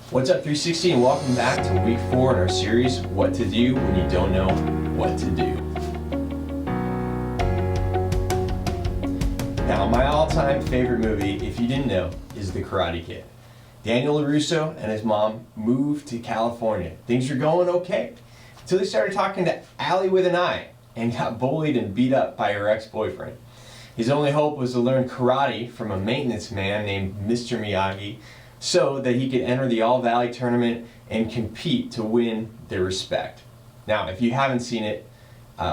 What's up 360 and welcome back to week 4 in our series, What to Do When You Don't Know What to Do. Now my all-time favorite movie, if you didn't know, is The Karate Kid. Daniel LaRusso and his mom moved to California. Things were going okay until they started talking to Allie with an I and got bullied and beat up by her ex-boyfriend. His only hope was to learn karate from a maintenance man named Mr. Miyagi so that he could enter the All-Valley tournament and compete to win their respect. Now, if you haven't seen it,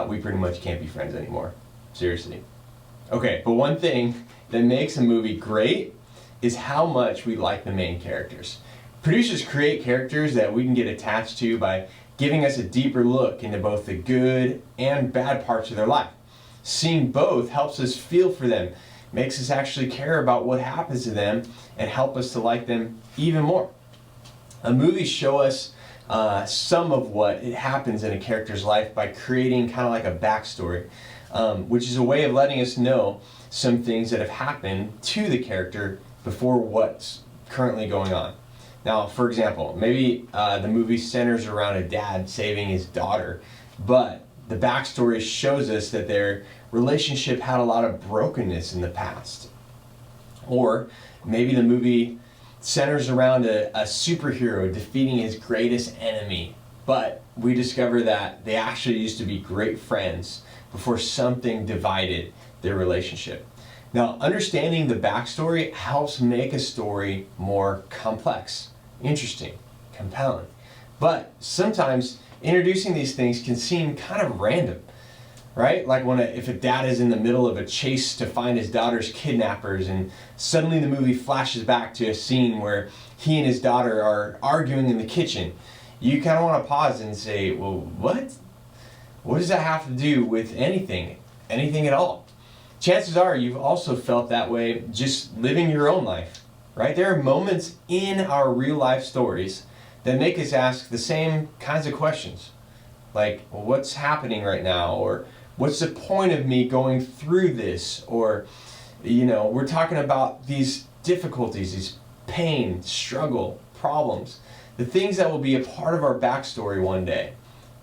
we pretty much can't be friends anymore. Seriously. Okay, but one thing that makes a movie great is how much we like the main characters. Producers create characters that we can get attached to by giving us a deeper look into both the good and bad parts of their life. Seeing both helps us feel for them, makes us actually care about what happens to them and help us to like them even more. Movies show us some of what happens in a character's life by creating kind of like a backstory, which is a way of letting us know some things that have happened to the character before what's currently going on. Now, for example, maybe the movie centers around a dad saving his daughter, but the backstory shows us that their relationship had a lot of brokenness in the past. Or maybe the movie centers around a superhero defeating his greatest enemy, but we discover that they actually used to be great friends before something divided their relationship. Now, understanding the backstory helps make a story more complex, interesting, compelling. But sometimes introducing these things can seem kind of random, right? Like if a dad is in the middle of a chase to find his daughter's kidnappers and suddenly the movie flashes back to a scene where he and his daughter are arguing in the kitchen. You kind of want to pause and say, well, what? What does that have to do with anything at all? Chances are you've also felt that way just living your own life, right? There are moments in our real life stories that make us ask the same kinds of questions. Like, well, what's happening right now? Or what's the point of me going through this? Or, we're talking about these difficulties, these pain, struggle, problems, the things that will be a part of our backstory one day.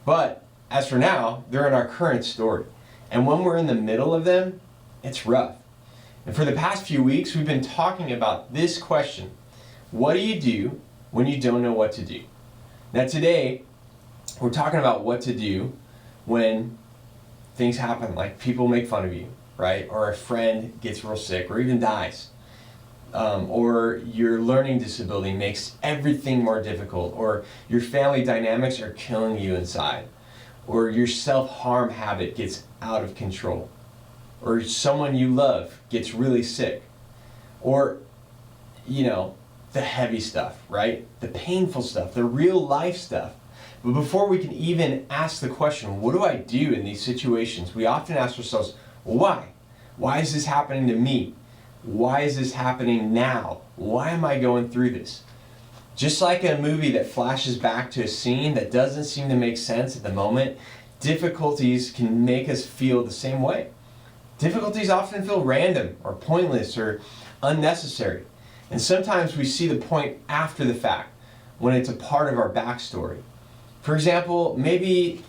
But as for now, they're in our current story. And when we're in the middle of them, it's rough. And for the past few weeks, we've been talking about this question. What do you do when you don't know what to do? Now today, we're talking about what to do when things happen, like people make fun of you, right? Or a friend gets real sick or even dies. Or your learning disability makes everything more difficult. Or your family dynamics are killing you inside. Or your self-harm habit gets out of control. Or someone you love gets really sick. Or, the heavy stuff, right? The painful stuff, the real life stuff. But before we can even ask the question, what do I do in these situations? We often ask ourselves, well, why? Why is this happening to me? Why is this happening now? Why am I going through this? Just like a movie that flashes back to a scene that doesn't seem to make sense at the moment, difficulties can make us feel the same way. Difficulties often feel random or pointless or unnecessary. And sometimes we see the point after the fact when it's a part of our backstory. For example, maybe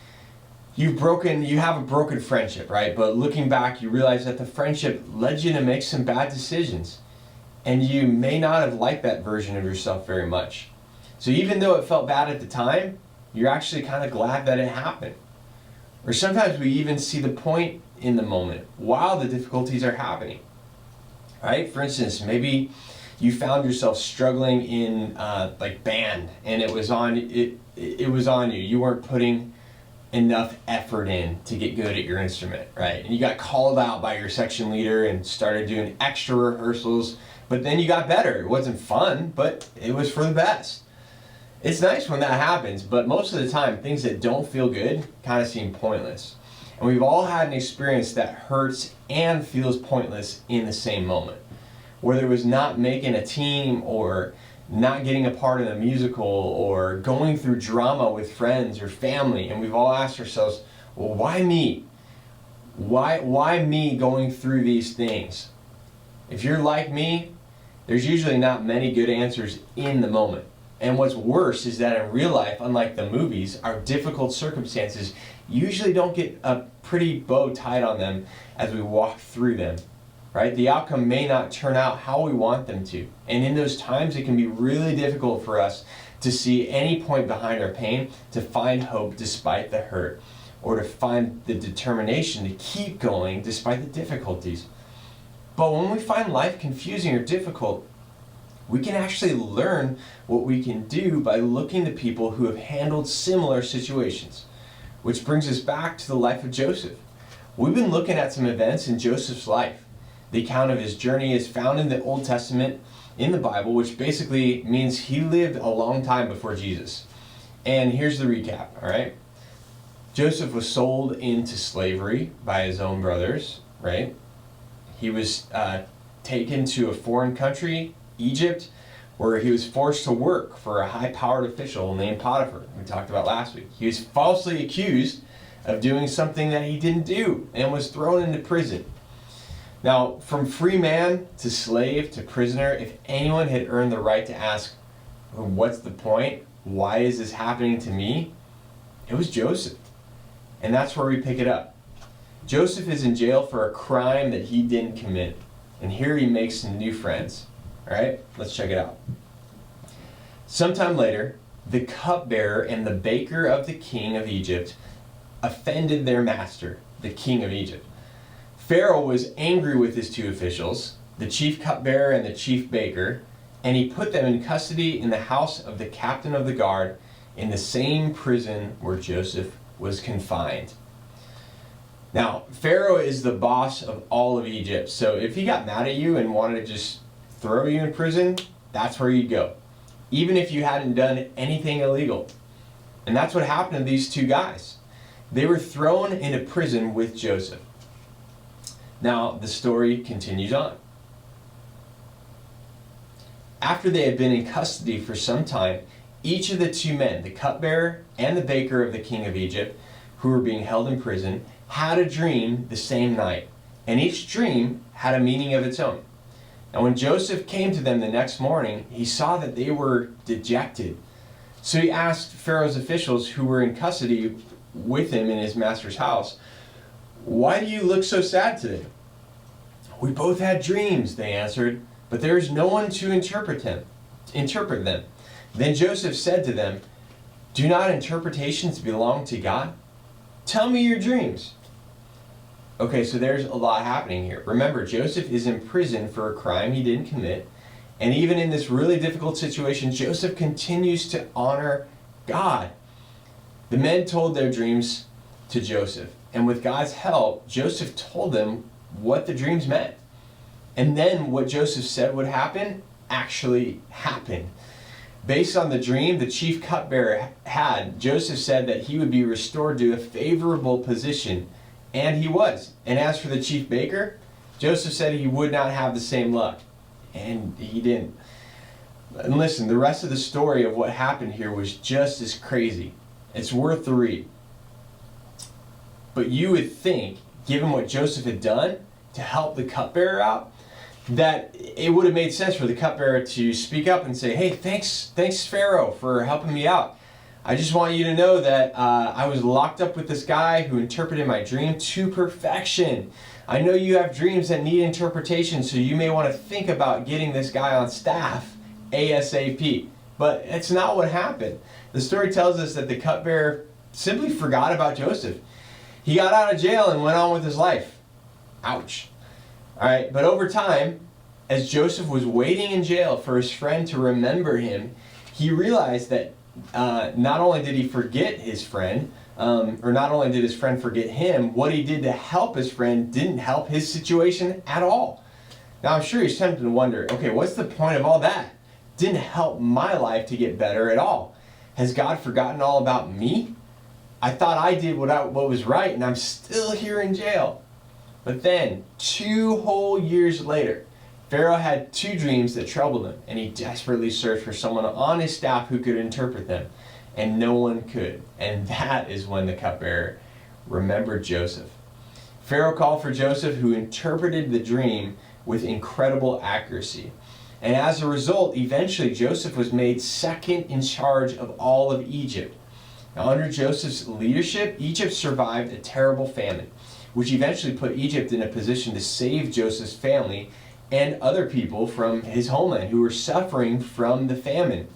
you have a broken friendship, right? But looking back, you realize that the friendship led you to make some bad decisions. And you may not have liked that version of yourself very much. So even though it felt bad at the time, you're actually kind of glad that it happened. Or sometimes we even see the point in the moment while the difficulties are happening, right? For instance, maybe you found yourself struggling in band, and it was on you. You weren't putting enough effort in to get good at your instrument, right? And you got called out by your section leader and started doing extra rehearsals, but then you got better. It wasn't fun, but it was for the best. It's nice when that happens, but most of the time, things that don't feel good kind of seem pointless. And we've all had an experience that hurts and feels pointless in the same moment. Whether it was not making a team or not getting a part in a musical or going through drama with friends or family, and we've all asked ourselves, well, why me? Why me going through these things? If you're like me, there's usually not many good answers in the moment. And what's worse is that in real life, unlike the movies, our difficult circumstances usually don't get a pretty bow tied on them as we walk through them, right? The outcome may not turn out how we want them to. And in those times, it can be really difficult for us to see any point behind our pain, to find hope despite the hurt, or to find the determination to keep going despite the difficulties. But when we find life confusing or difficult, we can actually learn what we can do by looking to people who have handled similar situations. Which brings us back to the life of Joseph. We've been looking at some events in Joseph's life. The account of his journey is found in the Old Testament in the Bible, which basically means he lived a long time before Jesus. And here's the recap, all right? Joseph was sold into slavery by his own brothers, right? He was taken to a foreign country, Egypt, where he was forced to work for a high-powered official named Potiphar, we talked about last week. He was falsely accused of doing something that he didn't do and was thrown into prison. Now, from free man to slave to prisoner, if anyone had earned the right to ask, what's the point? Why is this happening to me? It was Joseph. And that's where we pick it up. Joseph is in jail for a crime that he didn't commit. And here he makes some new friends. All right, let's check it out. Sometime later, the cupbearer and the baker of the king of Egypt offended their master, the king of Egypt. Pharaoh was angry with his two officials, the chief cupbearer and the chief baker, and he put them in custody in the house of the captain of the guard in the same prison where Joseph was confined. Now, Pharaoh is the boss of all of Egypt, so if he got mad at you and wanted to just throw you in prison, that's where you'd go, even if you hadn't done anything illegal. And that's what happened to these two guys. They were thrown into prison with Joseph. Now, the story continues on. After they had been in custody for some time, each of the two men, the cupbearer and the baker of the king of Egypt, who were being held in prison, had a dream the same night, and each dream had a meaning of its own. And when Joseph came to them the next morning, he saw that they were dejected. So he asked Pharaoh's officials who were in custody with him in his master's house, "Why do you look so sad today?" "We both had dreams," they answered, "but there is no one to interpret them." Then Joseph said to them, "Do not interpretations belong to God? Tell me your dreams." Okay, so there's a lot happening here. Remember, Joseph is in prison for a crime he didn't commit. And even in this really difficult situation, Joseph continues to honor God. The men told their dreams to Joseph. And with God's help, Joseph told them what the dreams meant. And then what Joseph said would happen actually happened. Based on the dream the chief cupbearer had, Joseph said that he would be restored to a favorable position. And he was. And as for the chief baker, Joseph said he would not have the same luck. And he didn't. And listen, the rest of the story of what happened here was just as crazy. It's worth the read. But you would think, given what Joseph had done to help the cupbearer out, that it would have made sense for the cupbearer to speak up and say, "Hey, thanks Pharaoh for helping me out. I just want you to know that I was locked up with this guy who interpreted my dream to perfection. I know you have dreams that need interpretation, so you may want to think about getting this guy on staff ASAP." But it's not what happened. The story tells us that the cupbearer simply forgot about Joseph. He got out of jail and went on with his life. Ouch. All right, but over time, as Joseph was waiting in jail for his friend to remember him, he realized that not only did he forget his friend, or not only did his friend forget him, what he did to help his friend didn't help his situation at all. Now I'm sure he's tempted to wonder, okay, what's the point of all that? Didn't help my life to get better at all. Has God forgotten all about me? I thought I did what was right, and I'm still here in jail. But then, 2 whole years later, Pharaoh had 2 dreams that troubled him, and he desperately searched for someone on his staff who could interpret them, and no one could. And that is when the cupbearer remembered Joseph. Pharaoh called for Joseph, who interpreted the dream with incredible accuracy. And as a result, eventually Joseph was made second in charge of all of Egypt. Now, under Joseph's leadership, Egypt survived a terrible famine, which eventually put Egypt in a position to save Joseph's family and other people from his homeland who were suffering from the famine.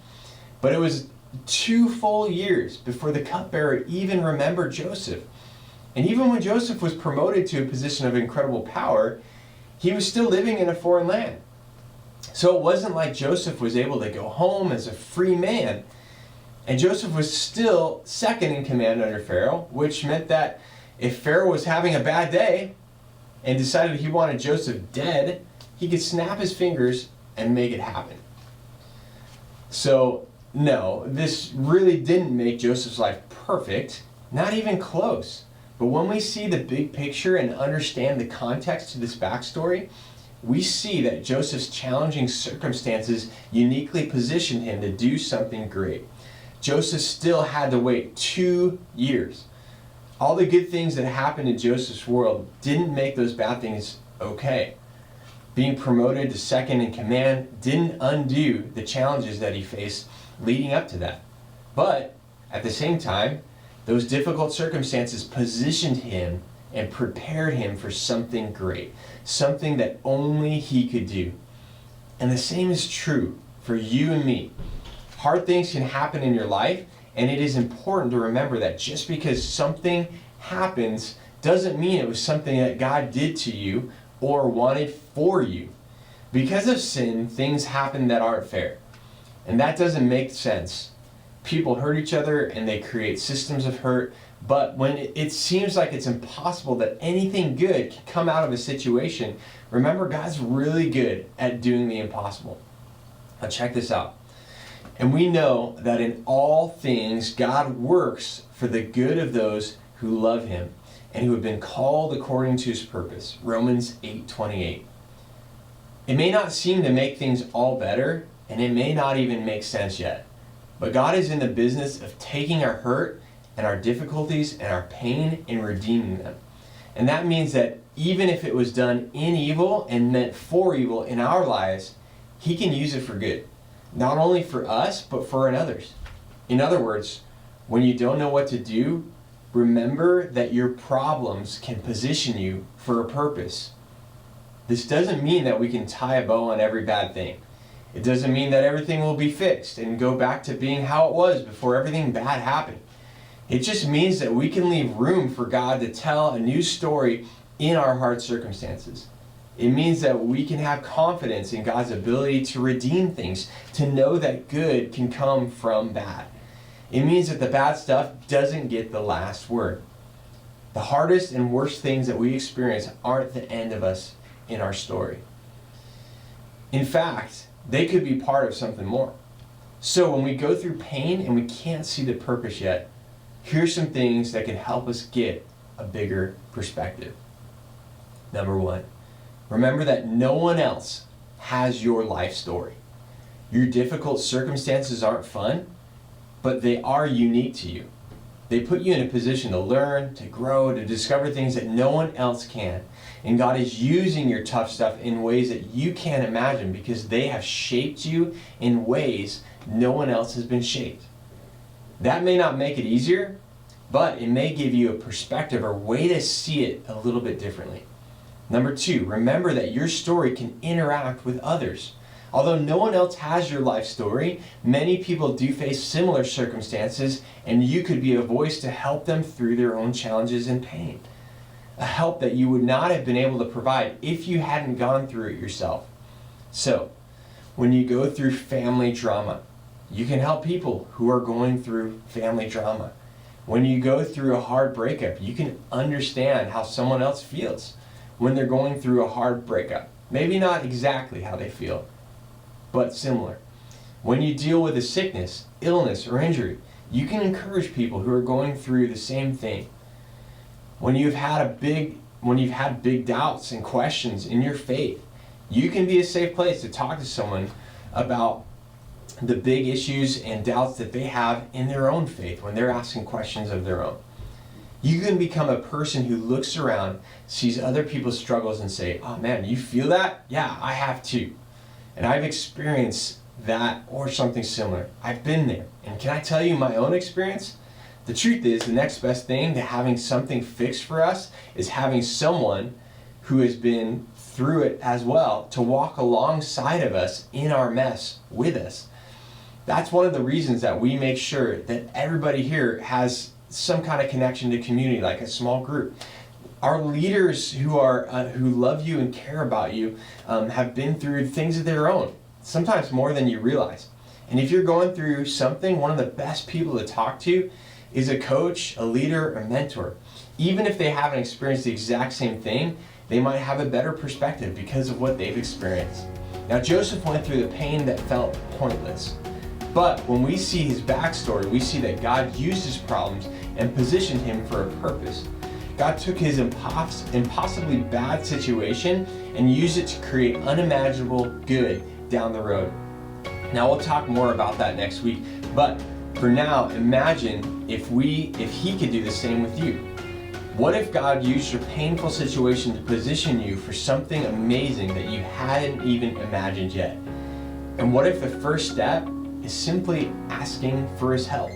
But it was 2 full years before the cupbearer even remembered Joseph. And even when Joseph was promoted to a position of incredible power, he was still living in a foreign land. So it wasn't like Joseph was able to go home as a free man. And Joseph was still second in command under Pharaoh, which meant that if Pharaoh was having a bad day and decided he wanted Joseph dead, he could snap his fingers and make it happen. So, no, this really didn't make Joseph's life perfect, not even close. But when we see the big picture and understand the context to this backstory, we see that Joseph's challenging circumstances uniquely positioned him to do something great. Joseph still had to wait 2 years. All the good things that happened in Joseph's world didn't make those bad things okay. Being promoted to second in command didn't undo the challenges that he faced leading up to that. But at the same time, those difficult circumstances positioned him and prepared him for something great, something that only he could do. And the same is true for you and me. Hard things can happen in your life, and it is important to remember that just because something happens doesn't mean it was something that God did to you or wanted for you. Because of sin, things happen that aren't fair. And that doesn't make sense. People hurt each other and they create systems of hurt, but when it seems like it's impossible that anything good can come out of a situation, remember God's really good at doing the impossible. Now check this out. And we know that in all things God works for the good of those who love him and who have been called according to his purpose. Romans 8:28. It may not seem to make things all better, and it may not even make sense yet. But God is in the business of taking our hurt and our difficulties and our pain and redeeming them. And that means that even if it was done in evil and meant for evil in our lives, he can use it for good. Not only for us, but for others. In other words, when you don't know what to do, remember that your problems can position you for a purpose. This doesn't mean that we can tie a bow on every bad thing. It doesn't mean that everything will be fixed and go back to being how it was before everything bad happened. It just means that we can leave room for God to tell a new story in our hard circumstances. It means that we can have confidence in God's ability to redeem things, to know that good can come from bad. It means that the bad stuff doesn't get the last word. The hardest and worst things that we experience aren't the end of us in our story. In fact, they could be part of something more. So when we go through pain and we can't see the purpose yet, here's some things that can help us get a bigger perspective. Number 1, remember that no one else has your life story. Your difficult circumstances aren't fun, but they are unique to you. They put you in a position to learn, to grow, to discover things that no one else can. And God is using your tough stuff in ways that you can't imagine because they have shaped you in ways no one else has been shaped. That may not make it easier, but it may give you a perspective or way to see it a little bit differently. Number 2, remember that your story can interact with others. Although no one else has your life story, many people do face similar circumstances, and you could be a voice to help them through their own challenges and pain. A help that you would not have been able to provide if you hadn't gone through it yourself. So, when you go through family drama, you can help people who are going through family drama. When you go through a hard breakup, you can understand how someone else feels when they're going through a hard breakup. Maybe not exactly how they feel, but similar. When you deal with a sickness, illness, or injury, you can encourage people who are going through the same thing. When you've had big doubts and questions in your faith, you can be a safe place to talk to someone about the big issues and doubts that they have in their own faith when they're asking questions of their own. You can become a person who looks around, sees other people's struggles and say, "Oh man, you feel that? Yeah, I have too." And I've experienced that or something similar. I've been there. And can I tell you my own experience? The truth is, the next best thing to having something fixed for us is having someone who has been through it as well to walk alongside of us in our mess with us. That's one of the reasons that we make sure that everybody here has some kind of connection to community, like a small group. Our leaders who love you and care about you have been through things of their own, sometimes more than you realize. And if you're going through something, one of the best people to talk to is a coach, a leader, a mentor. Even if they haven't experienced the exact same thing, they might have a better perspective because of what they've experienced. Now, Joseph went through the pain that felt pointless. But when we see his backstory, we see that God used his problems and positioned him for a purpose. God took his impossibly bad situation and used it to create unimaginable good down the road. Now, we'll talk more about that next week, but for now, imagine if he could do the same with you. What if God used your painful situation to position you for something amazing that you hadn't even imagined yet? And what if the first step is simply asking for his help?